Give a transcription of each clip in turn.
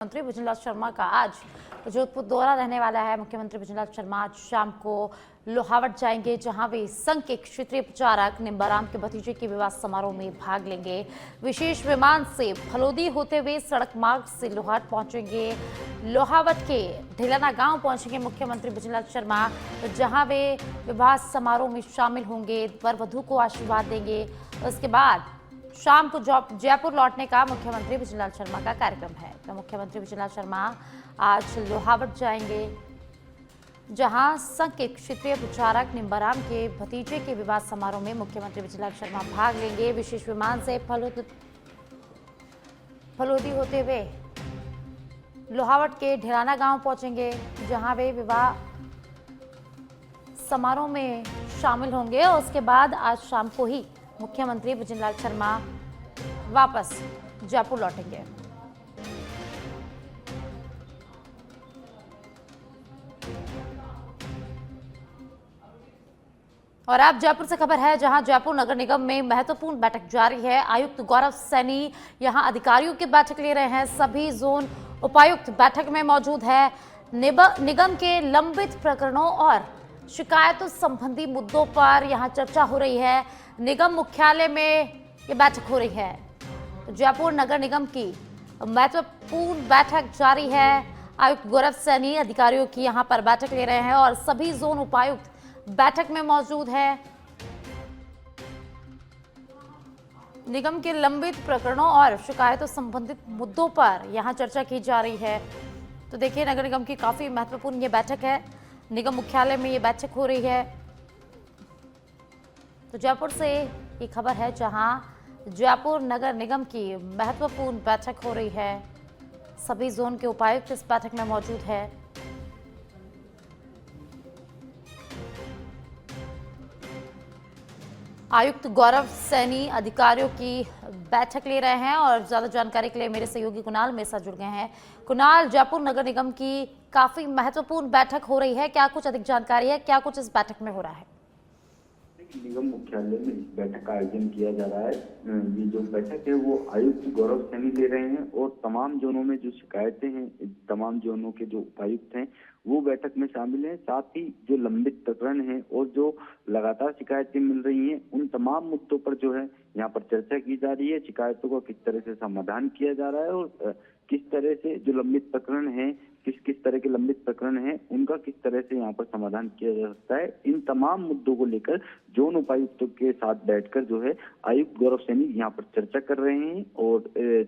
मंत्री भुजनलाल शर्मा का आज जोधपुर दौरा रहने वाला है। मुख्यमंत्री भुजनलाल शर्मा आज शाम को लोहावट जाएंगे, जहां वे संघ के क्षेत्रीय प्रचारक निम्बाराम के भतीजे के विवाह समारोह में भाग लेंगे। विशेष विमान से फलोदी होते हुए सड़क मार्ग से लोहावट पहुंचेंगे। लोहावट के ढिलाना गांव पहुंचेंगे मुख्यमंत्री भुजनलाल शर्मा, जहां वे विवाह समारोह में शामिल होंगे, वर वधू को आशीर्वाद देंगे। उसके बाद शाम को जयपुर लौटने का मुख्यमंत्री भुजनलाल शर्मा का कार्यक्रम है। तो मुख्यमंत्री भुजनलाल शर्मा आज लोहावट जाएंगे, जहां संघ के क्षेत्रीय प्रचारक निम्बाराम के भतीजे के विवाह समारोह में मुख्यमंत्री भुजनलाल शर्मा भाग लेंगे। विशेष विमान से फलोदी होते हुए लोहावट के ढिलाना गांव पहुंचेंगे, जहां वे विवाह समारोह में शामिल होंगे। और उसके बाद आज शाम को ही मुख्यमंत्री भुजनलाल शर्मा वापस जयपुर लौटेंगे। और अब जयपुर से खबर है, जहां जयपुर नगर निगम में महत्वपूर्ण बैठक जारी है। आयुक्त गौरव सैनी यहां अधिकारियों की बैठक ले रहे हैं। सभी जोन उपायुक्त बैठक में मौजूद है। निगम के लंबित प्रकरणों और शिकायतों संबंधी मुद्दों पर यहां चर्चा हो रही है। निगम मुख्यालय में ये बैठक हो रही है। जयपुर नगर निगम की महत्वपूर्ण बैठक जारी है। आयुक्त गौरव सैनी अधिकारियों की यहां पर बैठक ले रहे हैं और सभी जोन उपायुक्त बैठक में मौजूद है। निगम के लंबित प्रकरणों और शिकायतों संबंधित मुद्दों पर यहां चर्चा की जा रही है। तो देखिए, नगर निगम की काफी महत्वपूर्ण ये बैठक है। निगम मुख्यालय में ये बैठक हो रही है। तो जयपुर से ये खबर है, जहां जयपुर नगर निगम की महत्वपूर्ण बैठक हो रही है। सभी जोन के उपायुक्त इस बैठक में मौजूद है। आयुक्त गौरव सैनी अधिकारियों की बैठक ले रहे हैं और ज्यादा जानकारी के लिए मेरे सहयोगी कुणाल मेरे साथ जुड़ गए हैं। कुणाल, जयपुर नगर निगम की काफी महत्वपूर्ण बैठक हो रही है, क्या कुछ अधिक जानकारी है, क्या कुछ इस बैठक में हो रहा है? निगम मुख्यालय में इस बैठक का आयोजन किया जा रहा है। ये जो बैठक है वो आयुक्त गौरव सैनी ले रहे हैं और तमाम जोनों में जो शिकायतें हैं, तमाम जोनों के जो उपायुक्त हैं वो बैठक में शामिल हैं। साथ ही जो लंबित प्रकरण हैं और जो लगातार शिकायतें मिल रही हैं, उन तमाम मुद्दों पर जो है यहाँ पर चर्चा की जा रही है। शिकायतों को किस तरह से समाधान किया जा रहा है और किस तरह से जो लंबित प्रकरण हैं, किस तरह के लंबित प्रकरण हैं, उनका किस तरह से यहाँ पर समाधान किया जा सकता है। इन तमाम मुद्दों को लेकर जोन उपायुक्तों के साथ बैठकर जो है आयुक्त गौरव सैनी यहाँ पर चर्चा कर रहे हैं और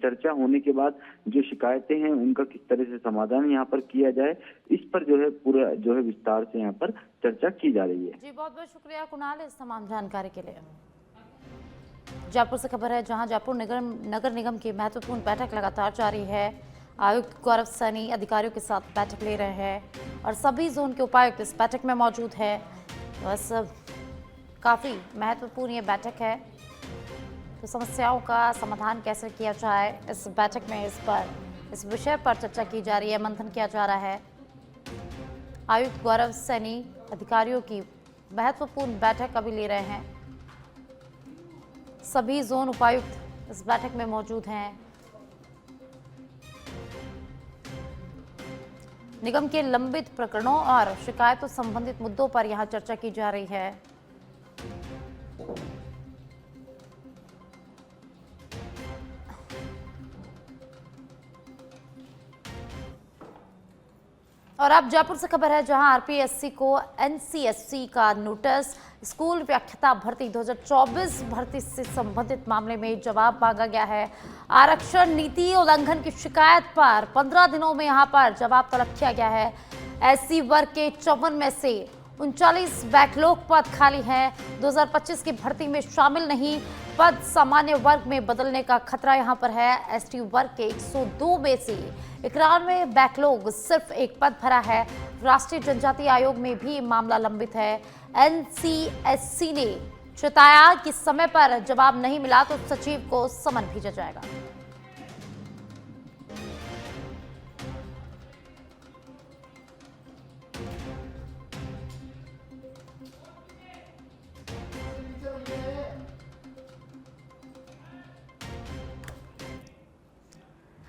चर्चा होने के बाद जो शिकायतें हैं उनका किस तरह से समाधान यहाँ पर किया जाए, इस पर जो है पूरा जो है विस्तार से यहाँ पर चर्चा की जा रही है। जी, बहुत बहुत शुक्रिया कुणाल इस तमाम जानकारी के लिए। जयपुर से खबर है, जहां जयपुर नगर निगम की महत्वपूर्ण बैठक लगातार जारी है। आयुक्त गौरव सैनी अधिकारियों के साथ बैठक ले रहे हैं और सभी जोन के उपायुक्त इस बैठक में मौजूद है। बस काफ़ी महत्वपूर्ण ये बैठक है। तो समस्याओं का समाधान कैसे किया जाए, इस बैठक में इस विषय पर चर्चा की जा रही है, मंथन किया जा रहा है। आयुक्त गौरव सैनी अधिकारियों की महत्वपूर्ण बैठक अभी ले रहे हैं। सभी जोन उपायुक्त इस बैठक में मौजूद हैं। निगम के लंबित प्रकरणों और शिकायतों संबंधित मुद्दों पर यहां चर्चा की जा रही है। और अब जयपुर से खबर है, जहां आरपीएससी को एनसीएससी का नोटिस। स्कूल व्याख्याता भर्ती 2024 भर्ती से संबंधित मामले में जवाब मांगा गया है। आरक्षण नीति उल्लंघन की शिकायत पर 15 दिनों में यहां पर जवाब तलब किया गया है। एससी वर्ग के 54 में से 39 बैकलॉग पद खाली हैं। 2025 की भर्ती में शामिल नहीं पद सामान्य वर्ग में बदलने का खतरा यहां पर है। एसटी वर्ग के 102 में से 91 बैकलॉग, सिर्फ एक पद भरा है। राष्ट्रीय जनजाति आयोग में भी मामला लंबित है। एनसीएससी ने चेताया कि समय पर जवाब नहीं मिला तो सचिव को समन भेजा जाएगा।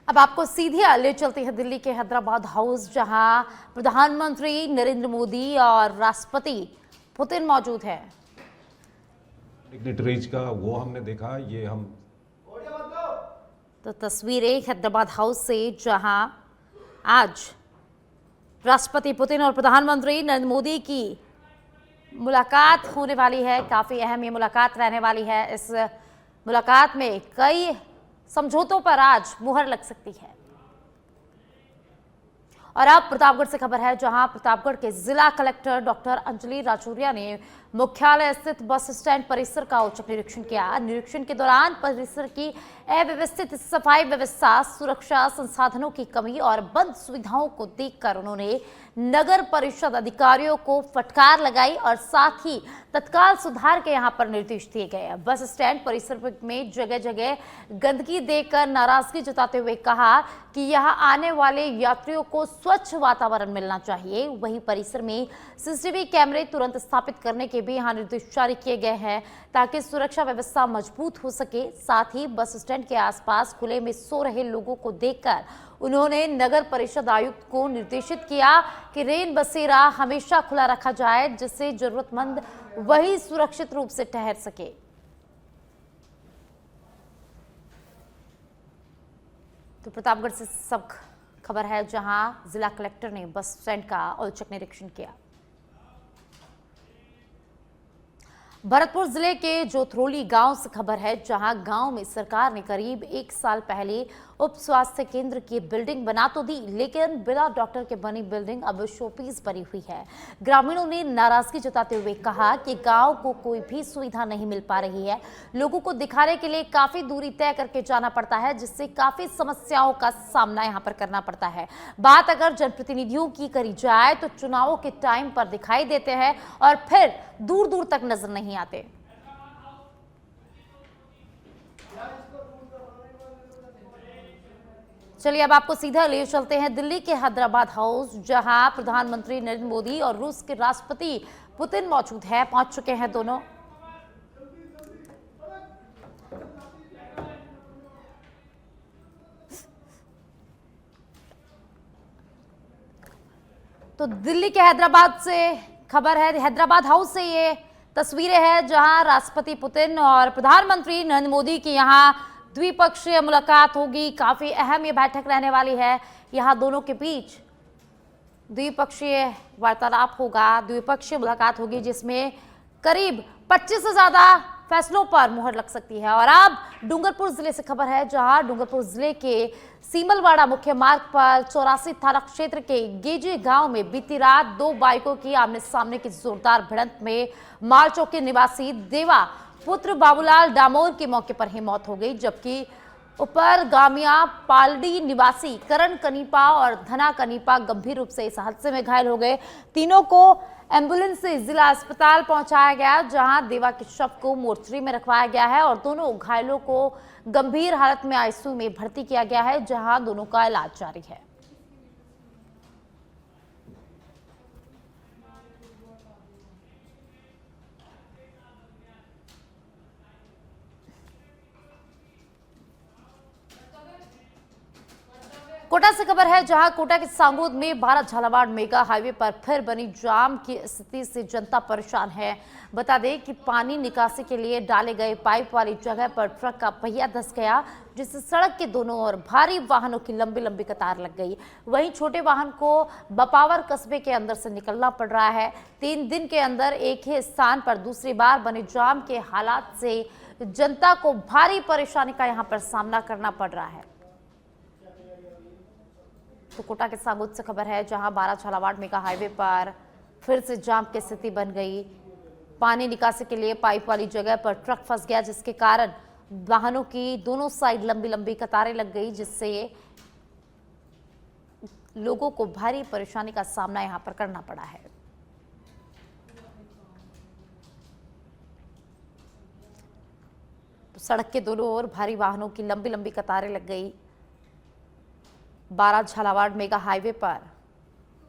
अब आपको सीधे ले चलते हैं दिल्ली के हैदराबाद हाउस, जहां प्रधानमंत्री नरेंद्र मोदी और राष्ट्रपति पुतिन मौजूद हैं। डिग्निटरीज का वो हमने देखा, ये हम तो तस्वीरें हैदराबाद हाउस से, जहां आज राष्ट्रपति पुतिन और प्रधानमंत्री नरेंद्र मोदी की मुलाकात होने वाली है। काफी अहम ये मुलाकात रहने वाली है। इस मुलाकात में कई समझौतों पर आज मुहर लग सकती है। और अब प्रतापगढ़ से खबर है, जहां प्रतापगढ़ के जिला कलेक्टर डॉक्टर अंजलि राजौरिया ने मुख्यालय स्थित बस स्टैंड परिसर का औचक निरीक्षण किया। निरीक्षण के दौरान परिसर की अव्यवस्थित सफाई व्यवस्था, सुरक्षा, संसाधनों की कमी और बंद सुविधाओं को देखकर उन्होंने नगर परिषद अधिकारियों को फटकार लगाई और साथ ही तत्काल सुधार के यहां पर निर्देश दिए गए। बस स्टैंड परिसर में जगह जगह गंदगी देखकर नाराजगी जताते हुए कहा कि यहां आने वाले यात्रियों को स्वच्छ वातावरण मिलना चाहिए। वहीं परिसर में सीसीटीवी कैमरे तुरंत स्थापित करने के भी यहां निर्देश जारी किए गए हैं, ताकि सुरक्षा व्यवस्था मजबूत हो सके। साथ ही बस स्टैंड के आसपास खुले में सो रहे लोगों को देखकर उन्होंने नगर परिषद आयुक्त को निर्देशित किया कि रेन बसेरा हमेशा खुला रखा जाए, जिससे जरूरतमंद वही सुरक्षित रूप से ठहर सके। तो प्रतापगढ़ से सब खबर है, जहां जिला कलेक्टर ने बस स्टैंड का औचक निरीक्षण किया। भरतपुर जिले के जोथरोली गांव से खबर है, जहां गांव में सरकार ने करीब 1 साल पहले उप स्वास्थ्य केंद्र की बिल्डिंग बना तो दी, लेकिन बिना डॉक्टर के बनी बिल्डिंग अब शोपीस बनी हुई है। ग्रामीणों ने नाराजगी जताते हुए कहा कि गांव को कोई भी सुविधा नहीं मिल पा रही है। लोगों को दिखाने के लिए काफी दूरी तय करके जाना पड़ता है, जिससे काफी समस्याओं का सामना यहां पर करना पड़ता है। बात अगर जनप्रतिनिधियों की करी जाए तो चुनावों के टाइम पर दिखाई देते हैं और फिर दूर दूर तक नजर नहीं आते। चलिए अब आपको सीधा ले चलते हैं दिल्ली के हैदराबाद हाउस, जहां प्रधानमंत्री नरेंद्र मोदी और रूस के राष्ट्रपति पुतिन मौजूद हैं। पहुंच चुके हैं दोनों। तो दिल्ली के हैदराबाद से खबर है, हैदराबाद हाउस से ये तस्वीरें हैं, जहां राष्ट्रपति पुतिन और प्रधानमंत्री नरेंद्र मोदी की यहां द्विपक्षीय मुलाकात होगी। काफी अहम ये बैठक रहने वाली है। यहां दोनों के बीच द्विपक्षीय वार्तालाप होगा, द्विपक्षीय मुलाकात होगी, जिसमें करीब 25 से ज्यादा फैसलों पर मुहर लग सकती है। और अब डूंगरपुर जिले से खबर है, जहां डूंगरपुर जिले के सीमलवाड़ा मुख्य मार्ग पर 84 थाना क्षेत्र के गेजे गांव में बीती रात 2 बाइकों की आमने सामने की जोरदार भिड़ंत में मालचौक के निवासी देवा पुत्र बाबूलाल डामोर की मौके पर ही मौत हो गई, जबकि ऊपर गामिया पालडी निवासी करण कनीपा और धना कनीपा गंभीर रूप से इस हादसे में घायल हो गए। तीनों को एम्बुलेंस से जिला अस्पताल पहुंचाया गया, जहां देवा के शव को मोर्चरी में रखवाया गया है और दोनों घायलों को गंभीर हालत में आईसीयू में भर्ती किया गया है, जहां दोनों का इलाज जारी है। कोटा से खबर है, जहां कोटा के सांगोद में भारत झालावाड़ मेगा हाईवे पर फिर बनी जाम की स्थिति से जनता परेशान है। बता दें कि पानी निकासी के लिए डाले गए पाइप वाली जगह पर ट्रक का पहिया धंस गया, जिससे सड़क के दोनों ओर भारी वाहनों की लंबी लंबी कतार लग गई। वहीं छोटे वाहन को बपावर कस्बे के अंदर से निकलना पड़ रहा है। 3 दिन के अंदर एक ही स्थान पर दूसरी बार बने जाम के हालात से जनता को भारी परेशानी का यहां पर सामना करना पड़ रहा है। तो कोटा के सांगोद से खबर है, जहां 12 झालावाड़ मेगा हाईवे पर फिर से जाम की स्थिति बन गई। पानी निकासी के लिए पाइप वाली जगह पर ट्रक फंस गया, जिसके कारण वाहनों की दोनों साइड लंबी लंबी कतारें लग गई, जिससे लोगों को भारी परेशानी का सामना यहां पर करना पड़ा है। तो सड़क के दोनों ओर भारी वाहनों की लंबी लंबी कतारें लग गई। 12 झालावाड़ मेगा हाईवे पर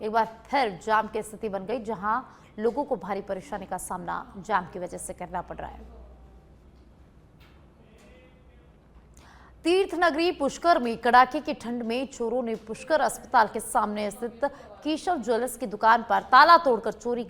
एक बार फिर जाम की स्थिति बन गई, जहां लोगों को भारी परेशानी का सामना जाम की वजह से करना पड़ रहा है। तीर्थ नगरी पुष्कर में कड़ाके की ठंड में चोरों ने पुष्कर अस्पताल के सामने स्थित केशव ज्वेलर्स की दुकान पर ताला तोड़कर चोरी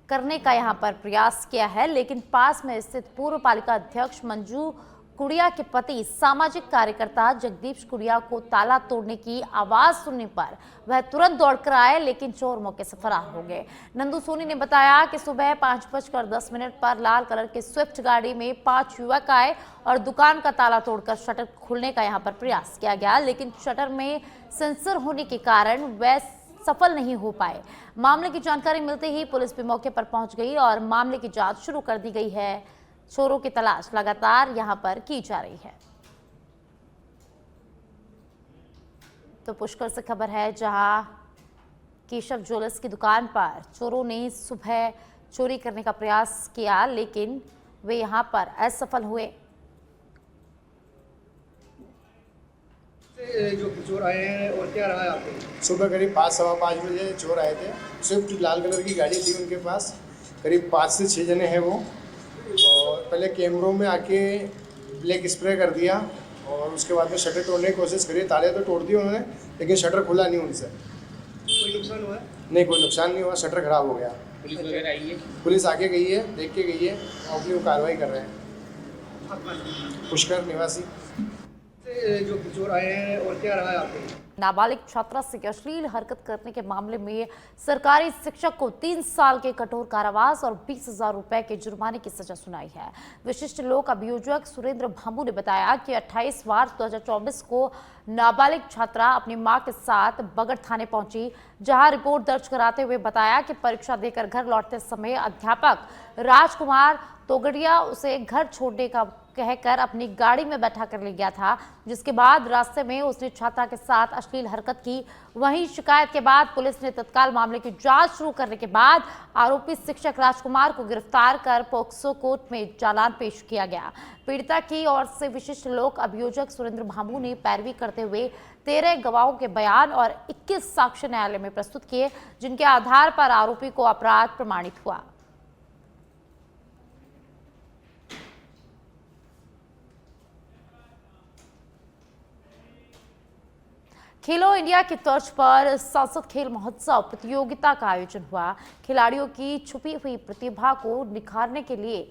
करने का यहां पर प्रयास किया है, लेकिन पास में स्थित पूर्व पालिका अध्यक्ष मंजू कुड़िया के पति सामाजिक कार्यकर्ता जगदीश कुड़िया को ताला तोड़ने की आवाज सुनने पर वह तुरंत दौड़कर आए, लेकिन चोर मौके से फरार हो गए। नंदू सोनी ने बताया कि सुबह 5:10 पर लाल कलर की स्विफ्ट गाड़ी में 5 युवक आए और दुकान का ताला तोड़कर शटर खोलने का यहां पर प्रयास किया गया, लेकिन शटर में सेंसर होने के कारण वह सफल नहीं हो पाए। मामले की जानकारी मिलते ही पुलिस भी मौके पर पहुंच गई और मामले की जांच शुरू कर दी गई है। चोरों की तलाश लगातार यहां पर की जा रही है। तो पुष्कर से खबर है, जहां केशव ज्वेलर्स की दुकान पर चोरों ने सुबह चोरी करने का प्रयास किया, लेकिन वे यहां पर असफल हुए। जो चोर आए हैं और क्या रहा है आपको? सुबह करीब 5-5:15 बजे चोर आए थे। स्विफ्ट लाल कलर की गाड़ी थी उनके पास। करीब 5 से 6 जने हैं वो, और पहले कैमरों में आके ब्लैक स्प्रे कर दिया और उसके बाद में शटर तोड़ने की कोशिश करी। ताले तो तोड़ दिए उन्होंने, लेकिन शटर खुला नहीं उनसे। कोई नुकसान हुआ? नहीं, कोई नुकसान नहीं हुआ, शटर खराब हो गया। पुलिस वगैरह आई है? पुलिस आके गई है, देख के गई है और अपनी वो कार्रवाई कर रहे हैं। आप कहाँ से? पुष्कर निवासी। जो चोर आए हैं और क्या रहा है आपको? नाबालिग छात्रा से अश्लील हरकत करने के मामले में सरकारी शिक्षक को 3 साल के कठोर कारावास और 20,000 रुपए के जुर्माने की सजा सुनाई है। विशिष्ट लोक अभियोजक सुरेंद्र भामू ने बताया कि 28 मार्च 2024 को नाबालिग छात्रा अपनी मां के साथ बगड़ थाने पहुंची, जहां रिपोर्ट दर्ज कराते हुए बताया कि परीक्षा देकर घर लौटते समय अध्यापक राजकुमार तोगड़िया उसे घर छोड़ने का कहकर अपनी गाड़ी में बैठा कर ले गया था, जिसके बाद रास्ते में उसने छात्रा के साथ अश्लील हरकत की। वहीं शिकायत के बाद पुलिस ने तत्काल मामले की जांच शुरू करने के बाद आरोपी शिक्षक राजकुमार को गिरफ्तार कर पोक्सो कोर्ट में चालान पेश किया गया। पीड़िता की ओर से विशिष्ट लोक अभियोजक सुरेंद्र भामू ने पैरवी करते हुए 13 गवाहों के बयान और 21 साक्ष्य न्यायालय में प्रस्तुत किए, जिनके आधार पर आरोपी को अपराध प्रमाणित हुआ। खेलो इंडिया की तर्ज पर संसद खेल महोत्सव प्रतियोगिता का आयोजन हुआ। खिलाड़ियों की छुपी हुई प्रतिभा को निखारने के लिए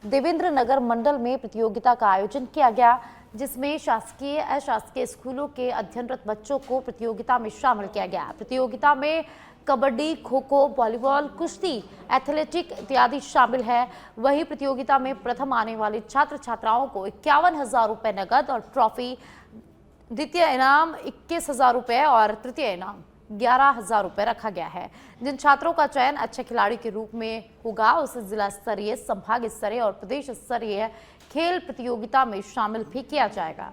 देवेंद्र नगर मंडल में प्रतियोगिता का आयोजन किया गया, जिसमें शासकीय अशासकीय स्कूलों के अध्ययनरत बच्चों को प्रतियोगिता में शामिल किया गया। प्रतियोगिता में कबड्डी, खो खो, वॉलीबॉल, कुश्ती, एथलेटिक इत्यादि शामिल है। वही प्रतियोगिता में प्रथम आने वाले छात्र छात्राओं को 51,000 रुपए नगद और ट्रॉफी, द्वितीय इनाम 21,000 रुपए और तृतीय इनाम 11,000 रुपए रखा गया है। जिन छात्रों का चयन अच्छे खिलाड़ी के रूप में होगा, उसे जिला स्तरीय, संभाग स्तरीय और प्रदेश स्तरीय खेल प्रतियोगिता में शामिल भी किया जाएगा।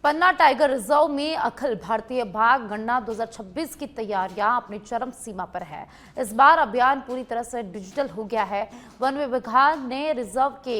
पन्ना टाइगर रिजर्व में अखिल भारतीय बाघ गणना 2026 की तैयारियां अपनी चरम सीमा पर है। इस बार अभियान पूरी तरह से डिजिटल हो गया है। वन विभाग ने रिजर्व के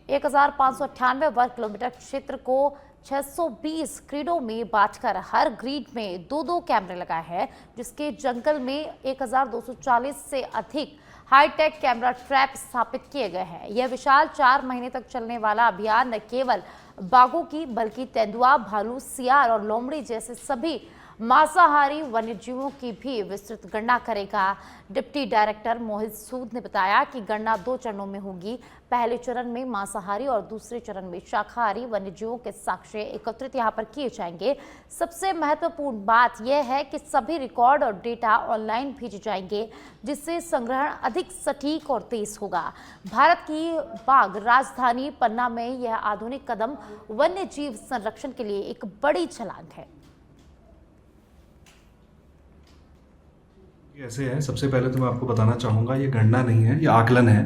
1598 वर्ग किलोमीटर क्षेत्र को 620 ग्रिडों में बांटकर हर ग्रिड में 2-2 कैमरे लगाए हैं, जिसके जंगल में 1240 से अधिक हाईटेक कैमरा ट्रैप स्थापित किए गए हैं। यह विशाल 4 महीने तक चलने वाला अभियान न केवल बाघों की बल्कि तेंदुआ, भालू, सियार और लोमड़ी जैसे सभी मांसाहारी वन्यजीवों की भी विस्तृत गणना करेगा। डिप्टी डायरेक्टर मोहित सूद ने बताया कि गणना 2 चरणों में होगी। पहले चरण में मांसाहारी और दूसरे चरण में शाकाहारी वन्यजीवों के साक्ष्य एकत्रित यहां पर किए जाएंगे। सबसे महत्वपूर्ण बात यह है कि सभी रिकॉर्ड और डेटा ऑनलाइन भेजे जाएंगे, जिससे संग्रहण अधिक सटीक और तेज होगा। भारत की बाघ राजधानी पन्ना में यह आधुनिक कदम वन्य जीव संरक्षण के लिए एक बड़ी छलांग है। ऐसे है, सबसे पहले तो मैं आपको बताना चाहूँगा, ये गणना नहीं है, ये आकलन है।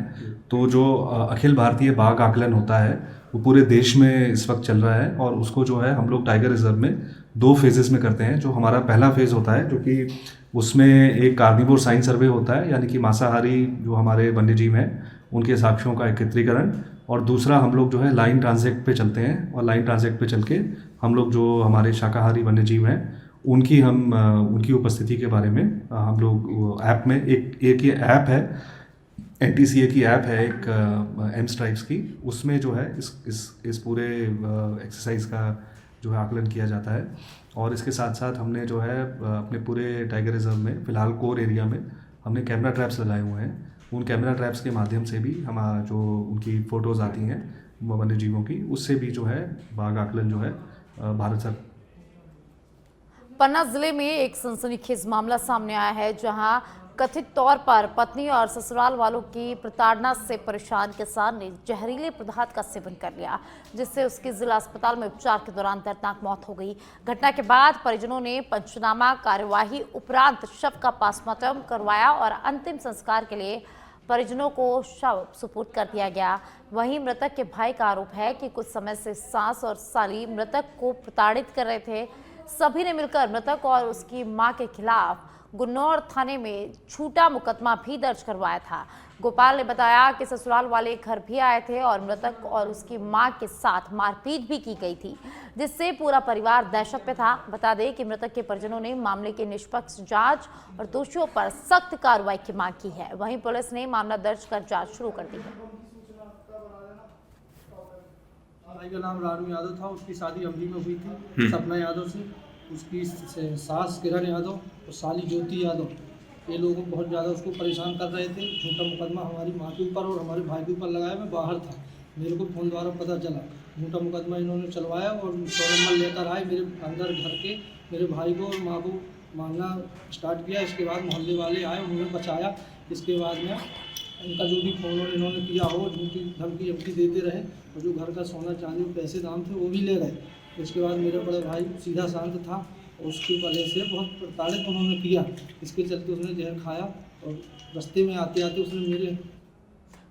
तो जो अखिल भारतीय बाघ आकलन होता है वो पूरे देश में इस वक्त चल रहा है, और उसको जो है हम लोग टाइगर रिजर्व में 2 फेजेस में करते हैं। जो हमारा पहला फेज़ होता है, जो कि उसमें एक कार्निवोर साइन सर्वे होता है, यानी कि मांसाहारी जो हमारे वन्यजीव हैं उनके साक्ष्यों का एकत्रीकरण, और दूसरा हम लोग जो है लाइन ट्रांजेक्ट पे चलते हैं, और लाइन ट्रांजेक्ट पे चल के हम लोग जो हमारे शाकाहारी वन्यजीव हैं उनकी उपस्थिति के बारे में हम लोग ऐप में एक ये ऐप है, NTCA की ऐप है एक एम स्ट्राइक्स की, उसमें जो है इस पूरे एक्सरसाइज का जो है आकलन किया जाता है। और इसके साथ साथ हमने जो है अपने पूरे टाइगर रिजर्व में फ़िलहाल कोर एरिया में हमने कैमरा ट्रैप्स लगाए हुए हैं। उन कैमरा ट्रैप्स के माध्यम से भी हमारा जो उनकी फ़ोटोज़ आती हैं वन्य जीवों की, उससे भी जो है बाघ आकलन जो है भारत सरकार। पन्ना जिले में एक सनसनीखेज मामला सामने आया है, जहां कथित तौर पर पत्नी और ससुराल वालों की प्रताड़ना से परेशान किसान ने जहरीले पदार्थ का सेवन कर लिया, जिससे उसकी जिला अस्पताल में उपचार के दौरान दर्दनाक मौत हो गई। घटना के बाद परिजनों ने पंचनामा कार्यवाही उपरांत शव का पोस्टमार्टम करवाया और अंतिम संस्कार के लिए परिजनों को शव सुपुर्द कर दिया गया। वहीं मृतक के भाई का आरोप है कि कुछ समय से सास और साली मृतक को प्रताड़ित कर रहे थे। सभी ने मिलकर मृतक और उसकी मां के खिलाफ गुन्नौर थाने में झूठा मुकदमा भी दर्ज करवाया था। गोपाल ने बताया कि ससुराल वाले घर भी आए थे और मृतक और उसकी मां के साथ मारपीट भी की गई थी, जिससे पूरा परिवार दहशत में था। बता दें कि मृतक के परिजनों ने मामले की निष्पक्ष जांच और दोषियों पर सख्त कार्रवाई की मांग की है। वहीं पुलिस ने मामला दर्ज कर जांच शुरू कर दी है। भाई का नाम रानू यादव था, उसकी शादी अमली में हुई थी सपना यादव से। उसकी सास किरण यादव और साली ज्योति यादव, ये लोग बहुत ज़्यादा उसको परेशान कर रहे थे। झूठा मुकदमा हमारी माँ के ऊपर और हमारे भाई के ऊपर लगाया। मैं बाहर था, मेरे को फ़ोन द्वारा पता चला, झूठा मुकदमा इन्होंने चलवाया और सौरमल लेकर आए मेरे अंदर घर के। मेरे भाई को और माँ को मारना स्टार्ट किया। इसके बाद मोहल्ले वाले आए, उन्होंने बचाया। इसके बाद में इनका जो भी फ़ोन इन्होंने किया हो, झूठी धमकी अमकी देते रहे और जो घर का सोना चांदी पैसे दाम थे वो भी ले गए। उसके बाद मेरा बड़ा भाई सीधा शांत था और उसकी वजह से बहुत प्रताड़ित उन्होंने किया। इसके चलते उसने जहर खाया और रास्ते में आते आते उसने मेरे